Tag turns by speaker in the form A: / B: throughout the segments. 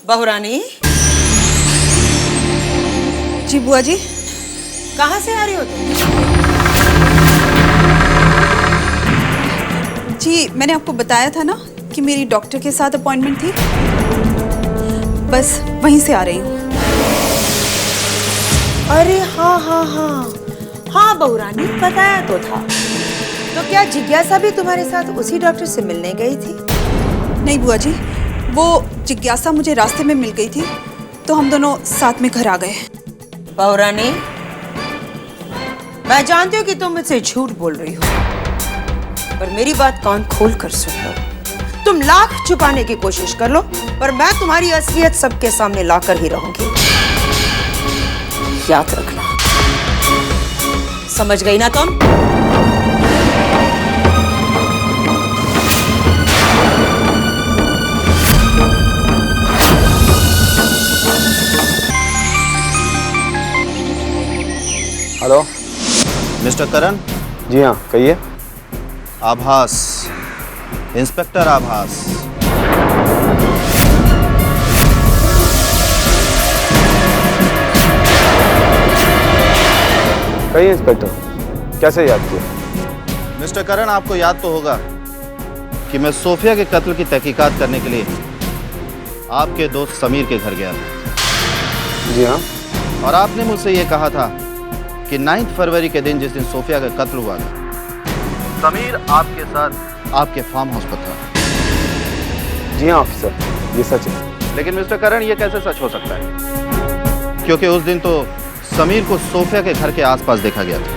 A: बहुरानी।
B: जी बुआ जी।
A: कहाँ से आ रही हो तुम?
B: जी मैंने आपको बताया था ना कि मेरी डॉक्टर के साथ अपॉइंटमेंट थी, बस वहीं से आ रही हूँ।
A: अरे हाँ हाँ हाँ हाँ बहुरानी, बताया तो था। तो क्या जिज्ञासा भी तुम्हारे साथ उसी डॉक्टर से मिलने गई थी?
B: नहीं बुआ जी, वो जिज्ञासा मुझे रास्ते में मिल गई थी तो हम दोनों साथ में घर आ गए।
A: बहुरानी, मैं जानती हूँ कि तुम मुझसे झूठ बोल रही हो, पर मेरी बात कान खोल कर सुन लो। तुम लाख छुपाने की कोशिश कर लो, पर मैं तुम्हारी असलियत सबके सामने लाकर ही रहूंगी। याद रखना। समझ गई ना तुम?
C: हेलो
D: मिस्टर करण।
C: जी हाँ कहिए।
D: आभास, इंस्पेक्टर आभास।
C: कहिए इंस्पेक्टर, कैसे याद किया?
D: मिस्टर करण, आपको याद तो होगा कि मैं सोफिया के कत्ल की तहकीकात करने के लिए आपके दोस्त समीर के घर गया था।
C: जी हाँ।
D: और आपने मुझसे ये कहा था कि 9 फरवरी के दिन, जिस दिन सोफिया का कत्ल हुआ था, समीर आपके साथ आपके फार्म हाउस पर था।
C: जी हाँ ऑफिसर, ये सच है।
D: लेकिन मिस्टर करण, ये कैसे सच हो सकता है? क्योंकि उस दिन तो समीर को सोफिया के घर के आसपास देखा गया था।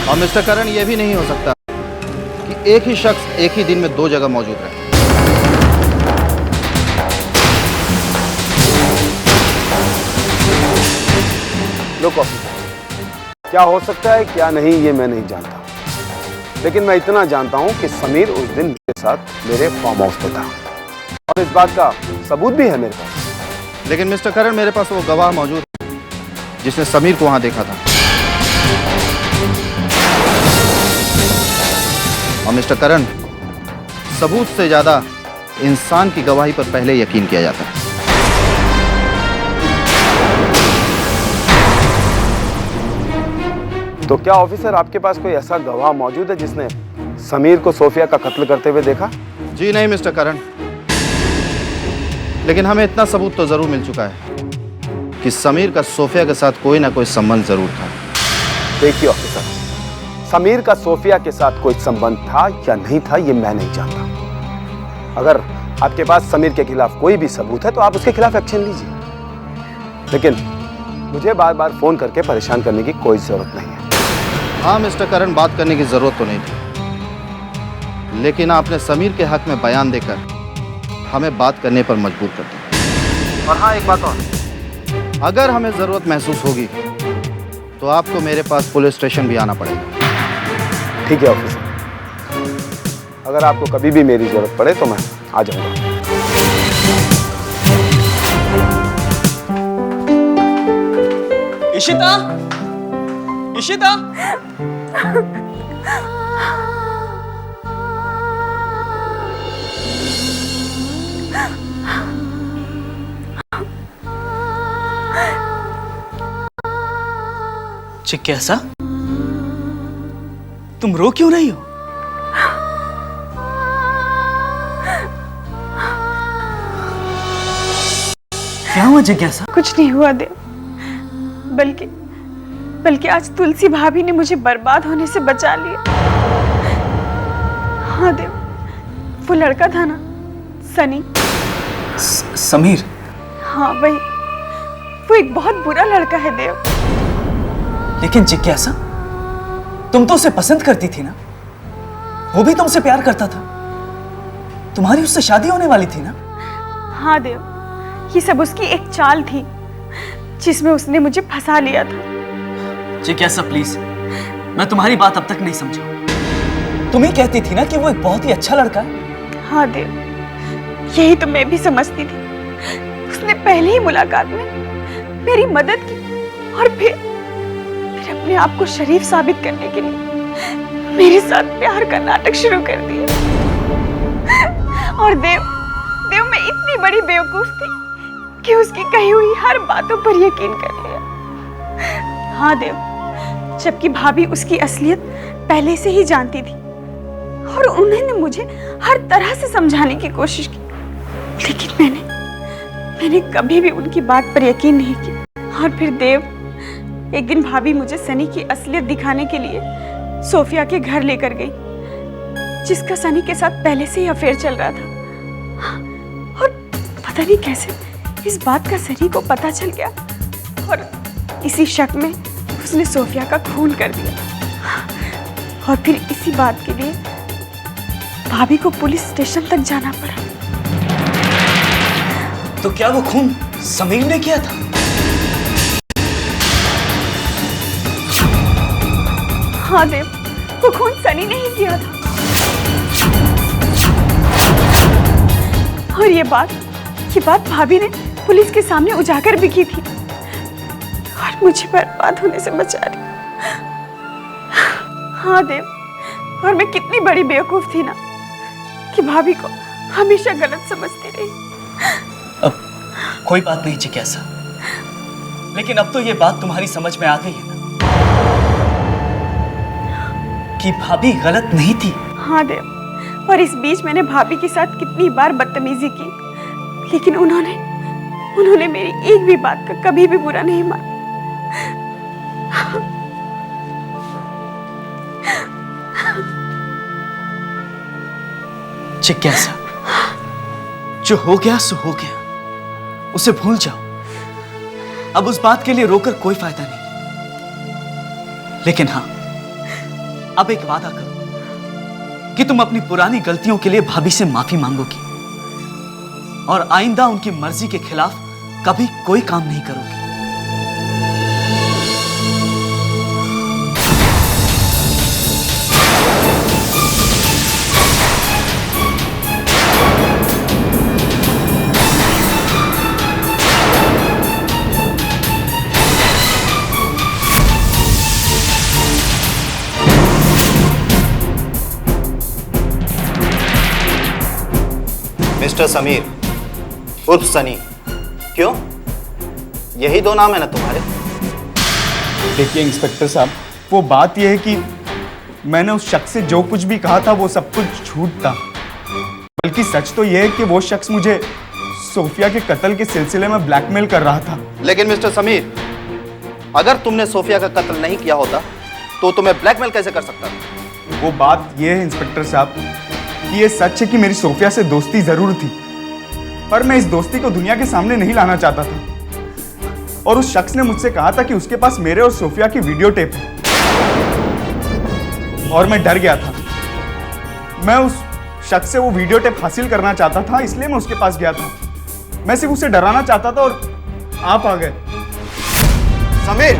D: और मिस्टर करण, यह भी नहीं हो सकता कि एक ही शख्स एक ही दिन में 2 जगह मौजूद रहे।
C: लुक ऑफिसर, क्या हो सकता है क्या नहीं ये मैं नहीं जानता, लेकिन मैं इतना जानता हूँ कि समीर उस दिन मेरे साथ मेरे फार्म हाउस पर था और इस बात का सबूत भी है मेरे पास।
D: लेकिन मिस्टर करण, मेरे पास वो गवाह मौजूद है जिसने समीर को वहां देखा था। और मिस्टर करण, सबूत से ज्यादा इंसान की गवाही पर पहले यकीन किया जाता है।
C: तो क्या ऑफिसर आपके पास कोई ऐसा गवाह मौजूद है जिसने समीर को सोफिया का कत्ल करते हुए देखा?
D: जी नहीं मिस्टर करण, लेकिन हमें इतना सबूत तो जरूर मिल चुका है कि समीर का सोफिया के साथ कोई ना कोई संबंध जरूर था।
C: देखिए ऑफिसर, समीर का सोफिया के साथ कोई संबंध था या नहीं था ये मैं नहीं जानता। अगर आपके पास समीर के खिलाफ कोई भी सबूत है तो आप उसके खिलाफ एक्शन लीजिए, लेकिन मुझे बार बार फोन करके परेशान करने की कोई जरूरत नहीं है।
D: हाँ मिस्टर करण, बात करने की जरूरत तो नहीं थी, लेकिन आपने समीर के हक में बयान देकर हमें बात करने पर मजबूर कर दिया। और हाँ, एक बात और, अगर हमें जरूरत महसूस होगी तो आपको मेरे पास पुलिस स्टेशन भी आना पड़ेगा।
C: ठीक है ऑफिसर, अगर आपको कभी भी मेरी जरूरत पड़े तो मैं आ जाऊंगा।
E: इशिता, इशिता, जिज्ञासा, तुम रो क्यों रही हो? क्या हुआ जिज्ञासा?
F: कुछ नहीं हुआ देव, बल्कि आज तुलसी भाभी ने मुझे बर्बाद होने से बचा लिया। हाँ देव, वो लड़का था ना, सनी।
E: समीर?
F: हाँ वही, वो एक बहुत बुरा लड़का है देव।
E: लेकिन जिज्ञासा, तुम तो उसे पसंद करती थी ना? वो भी तुमसे प्यार करता था, तुम्हारी उससे शादी होने वाली थी ना?
F: हाँ देव, ये सब उसकी एक चाल थी जिसमें उसने मुझे फंसा लिया था।
E: जिज्ञासा प्लीज, मैं तुम्हारी बात अब तक नहीं समझा। तुम ही कहती थी ना कि वो एक बहुत ही अच्छा लड़का है।
F: हाँ देव, यही तो मैं भी समझती थी। उसने पहली ही मुलाकात में मेरी मदद की और फिर अपने आप को शरीफ साबित करने के लिए मेरे साथ प्यार का नाटक शुरू कर दिया। और देव मैं इतनी बड़ी बेवकूफ थी कि उसकी कही हुई हर बातों पर यकीन कर लिया। हाँ देव, जबकि भाभी उसकी असलियत पहले से ही जानती थी और उन्होंने मुझे हर तरह से समझाने की कोशिश की, लेकिन मैंने कभी भी उनकी बात पर यकीन नहीं किया। और फिर देव, एक दिन भाभी मुझे सनी की असलियत दिखाने के लिए सोफिया के घर लेकर गई, जिसका सनी के साथ पहले से ही अफेयर चल रहा था। और पता नहीं कैसे इस बात का सनी को पता चल गया और इसी शक में उसने सोफिया का खून कर दिया। और फिर इसी बात के लिए भाभी को पुलिस स्टेशन तक जाना पड़ा।
E: तो क्या वो खून समीर ने किया था?
F: हाँ देव, वो खून सनी ने ही किया था। और ये बात भाभी ने पुलिस के सामने उजागर भी की थी और मुझे बर्बाद होने से बचा रही। हाँ देव, और मैं कितनी बड़ी बेवकूफ थी ना कि भाभी को हमेशा गलत समझती रही।
E: अब कोई बात नहीं जिज्ञासा, लेकिन अब तो ये बात तुम्हारी समझ में आ गई है ना कि भाभी गलत नहीं थी।
F: हाँ देव, और इस बीच मैंने भाभी के साथ कितनी बार बदतमीजी की, लेकिन उन्होंने मेरी एक भी बात का कभी भी बुरा नहीं माना।
E: जिज्ञासा, जो हो गया सो हो गया, उसे भूल जाओ। अब उस बात के लिए रोकर कोई फायदा नहीं। लेकिन हाँ, अब एक वादा करो कि तुम अपनी पुरानी गलतियों के लिए भाभी से माफी मांगोगी और आइंदा उनकी मर्जी के खिलाफ कभी कोई काम नहीं करोगी।
D: मिस्टर समीर उर्फ सनी, क्यों? यही दो नाम है ना तुम्हारे?
G: देखिए इंस्पेक्टर साहब, वो बात यह है कि मैंने उस शख्स से जो कुछ भी कहा था वो सब कुछ झूठ था। बल्कि सच तो यह है कि वो शख्स मुझे सोफिया के कत्ल के सिलसिले में ब्लैकमेल कर रहा था।
D: लेकिन मिस्टर समीर, अगर तुमने सोफिया का कत्ल नहीं किया होता तो तुम्हें ब्लैकमेल कैसे कर सकता था?
G: वो बात यह है इंस्पेक्टर साहब कि ये सच है कि मेरी सोफिया से दोस्ती जरूर थी, पर मैं इस दोस्ती को दुनिया के सामने नहीं लाना चाहता था। और उस शख्स ने मुझसे कहा था कि उसके पास मेरे और सोफिया की वीडियो टेप है, और मैं डर गया था। मैं उस शख्स से वो वीडियो टेप हासिल करना चाहता था, इसलिए मैं उसके पास गया था। मैं सिर्फ उसे डराना चाहता था और आप आ गए।
D: समीर,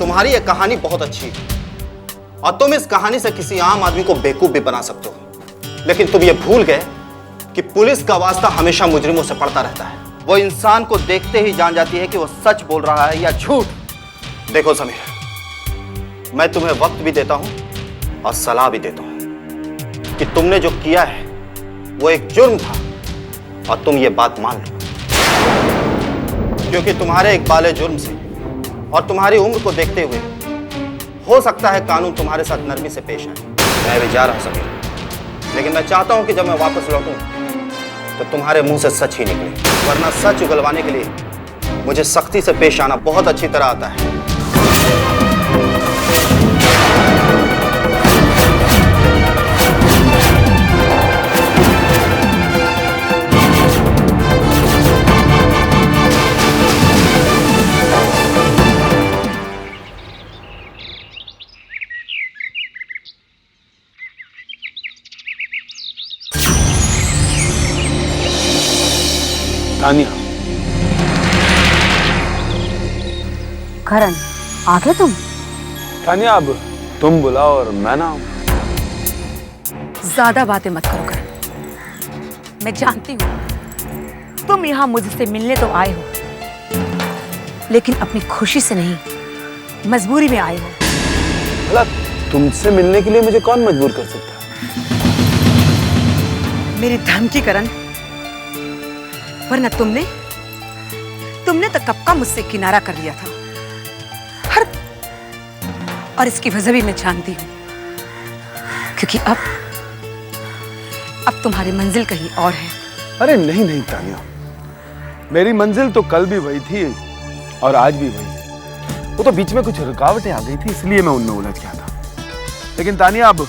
D: तुम्हारी ये कहानी बहुत अच्छी है और तुम इस कहानी से किसी आम आदमी को बेवकूफ भी बना सकते हो, लेकिन तुम ये भूल गए कि पुलिस का वास्ता हमेशा मुजरिमों से पड़ता रहता है। वो इंसान को देखते ही जान जाती है कि वो सच बोल रहा है या झूठ। देखो समीर, मैं तुम्हें वक्त भी देता हूं और सलाह भी देता हूं कि तुमने जो किया है वो एक जुर्म था और तुम ये बात मान लो, क्योंकि तुम्हारे एक बाले जुर्म से और तुम्हारी उम्र को देखते हुए हो सकता है कानून तुम्हारे साथ नरमी से पेश आए। मैं भी जा रहा हूं समीर, लेकिन मैं चाहता हूं कि जब मैं वापस लौटूं तो तुम्हारे मुंह से सच ही निकले, वरना सच उगलवाने के लिए मुझे सख्ती से पेश आना बहुत अच्छी तरह आता है।
C: तानिया,
A: करण, आ गए तुम?
C: तानिया, अब तुम बुलाओ और मैं ना आऊं।
A: ज्यादा बातें मत करो करण। मैं जानती हूं तुम यहां मुझसे मिलने तो आए हो, लेकिन अपनी खुशी से नहीं, मजबूरी में आए हो।
C: भला तुमसे मिलने के लिए मुझे कौन मजबूर कर सकता है?
A: मेरी धमकी करण, वरना तुमने तो कब का मुझसे किनारा कर लिया था। और इसकी वजह भी मैं जानती हूं, क्योंकि अब तुम्हारी मंजिल कहीं और है।
C: अरे नहीं नहीं तानिया, मेरी मंजिल तो कल भी वही थी और आज भी वही है। वो तो बीच में कुछ रुकावटें आ गई थी, इसलिए मैं उनमें उलझ गया था। लेकिन तानिया, अब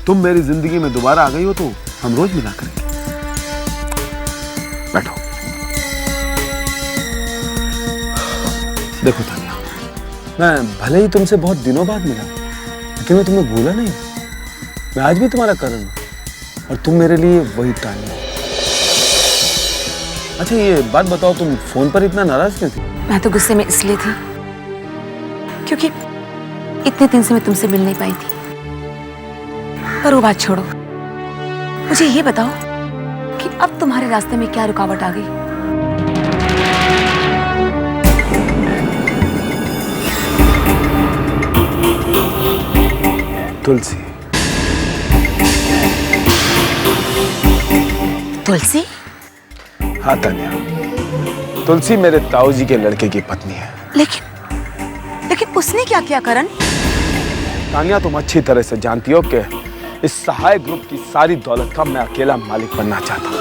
C: तुम मेरी जिंदगी में दोबारा आ गई हो तो हम रोज मिला करेंगे। बैठो। देखो तानिया, मैं भले ही तुमसे बहुत दिनों बाद मिला, लेकिन मैं तुम्हें भूला नहीं। मैं आज भी तुम्हारा करण हूं और तुम मेरे लिए वही तानिया। अच्छा ये बात बताओ, तुम फोन पर इतना नाराज क्यों थी?
A: मैं तो गुस्से में इसलिए थी क्योंकि इतने दिन से मैं तुमसे मिल नहीं पाई थी। पर वो बात छोड़ो, मुझे ये बताओ कि अब तुम्हारे रास्ते में क्या रुकावट आ गई?
C: तुलसी।
A: तुलसी?
C: हाँ तानिया, तुलसी मेरे ताऊ जी के लड़के की पत्नी है।
A: लेकिन उसने क्या किया करण?
C: तानिया, तुम अच्छी तरह से जानती हो कि इस सहाय ग्रुप की सारी दौलत का मैं अकेला मालिक बनना चाहता हूँ,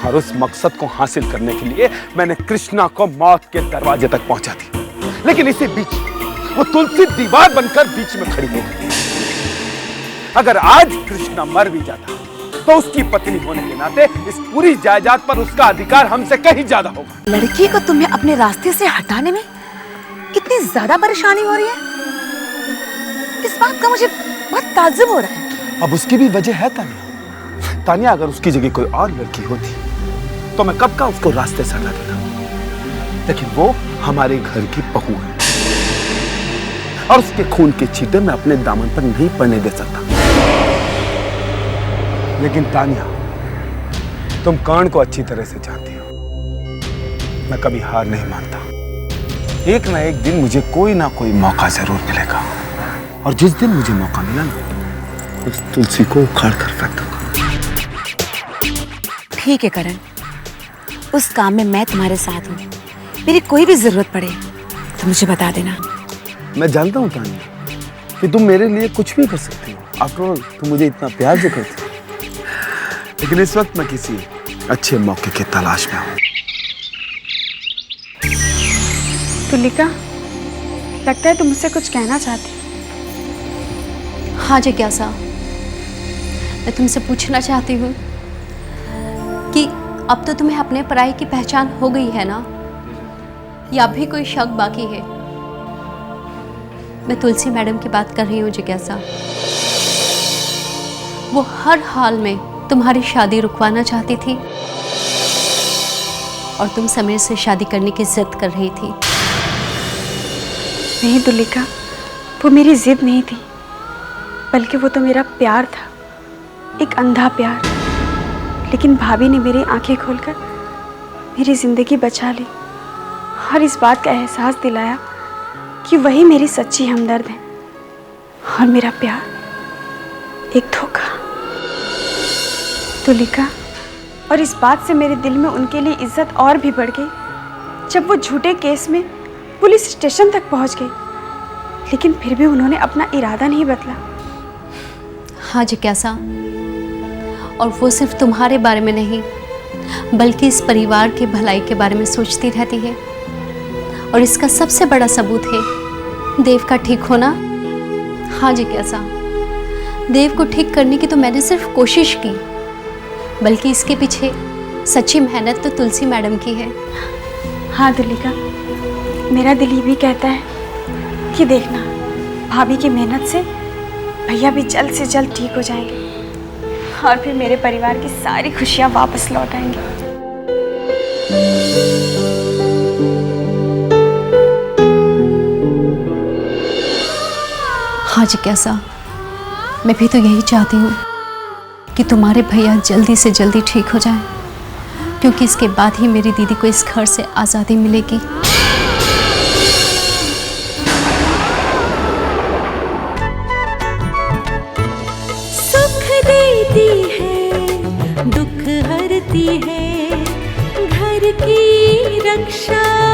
C: और उस मकसद को हासिल करने के लिए मैंने कृष्णा को मौत के दरवाजे तक पहुंचा दी। लेकिन इसी बीच वो तुलसी दीवार बनकर बीच में खड़ी हो गई। अगर आज कृष्णा मर भी जाता तो उसकी पत्नी होने के नाते इस पूरी जायदाद पर उसका अधिकार हमसे कहीं ज्यादा होगा।
A: लड़की को तुम्हें अपने रास्ते से हटाने में इतनी ज्यादा परेशानी हो रही है, इस बात का मुझे बहुत ताज्जुब हो रहा है।
C: अब उसकी भी वजह है तानिया। तानिया, अगर उसकी जगह कोई और लड़की होती तो मैं कब का उसको रास्ते से हटा देता, लेकिन वो हमारे घर की बहू है और उसके खून के छींटे मैं अपने दामन पर नहीं पड़ने दे सकता। लेकिन तानिया, तुम कर्ण को अच्छी तरह से जानती हो, मैं कभी हार नहीं मानता। एक ना एक दिन मुझे कोई ना कोई मौका जरूर मिलेगा, और जिस दिन मुझे मौका मिला ना, उस तुलसी को उखाड़ कर फेंक दूंगा।
A: ठीक है करण, उस काम में मैं तुम्हारे साथ हूँ। मेरी कोई भी जरूरत पड़े तो मुझे बता देना।
C: मैं जानता हूँ तानिया कि तुम मेरे लिए कुछ भी कर सकती हो। आफ्टर ऑल तुम मुझे इतना प्यार जो करती हो। लेकिन इस वक्त मैं किसी अच्छे मौके की तलाश में हूँ।
B: तुलिका, लगता है तुम मुझसे कुछ कहना चाहती।
H: हाँ जिज्ञासा, मैं तुमसे पूछना चाहती हूँ कि अब तो तुम्हें अपने पराई की पहचान हो गई है ना, या भी कोई शक बाकी है? मैं तुलसी मैडम की बात कर रही हूँ जिज्ञासा। वो हर हाल में तुम्हारी शादी रुकवाना चाहती थी और तुम समीर से शादी करने की जिद कर रही थी।
B: नहीं तुलिका, वो मेरी जिद नहीं थी, बल्कि वो तो मेरा प्यार था, एक अंधा प्यार। लेकिन भाभी ने मेरी आंखें खोलकर मेरी जिंदगी बचा ली और इस बात का एहसास दिलाया कि वही मेरी सच्ची हमदर्द है और मेरा प्यार एक धोखा। तुलिका, और इस बात से मेरे दिल में उनके लिए इज्जत और भी बढ़ गई जब वो झूठे केस में पुलिस स्टेशन तक पहुंच गई, लेकिन फिर भी उन्होंने अपना इरादा नहीं बदला।
H: हाँ जिज्ञासा, और वो सिर्फ तुम्हारे बारे में नहीं बल्कि इस परिवार की भलाई के बारे में सोचती रहती है, और इसका सबसे बड़ा सबूत है देव का ठीक होना। हाँ जिज्ञासा, देव को ठीक करने की तो मैंने सिर्फ कोशिश की, बल्कि इसके पीछे सच्ची मेहनत तो तुलसी मैडम की है।
B: हाँ तुलिका, मेरा दिल ये भी कहता है कि देखना, भाभी की मेहनत से भैया भी जल्द से जल्द ठीक हो जाएंगे और फिर मेरे परिवार की सारी खुशियाँ वापस लौट आएंगी।
H: हाँ जिज्ञासा, मैं भी तो यही चाहती हूँ कि तुम्हारे भैया जल्दी से जल्दी ठीक हो जाएं, क्योंकि इसके बाद ही मेरी दीदी को इस घर से आज़ादी मिलेगी।
I: करती है घर की रक्षा।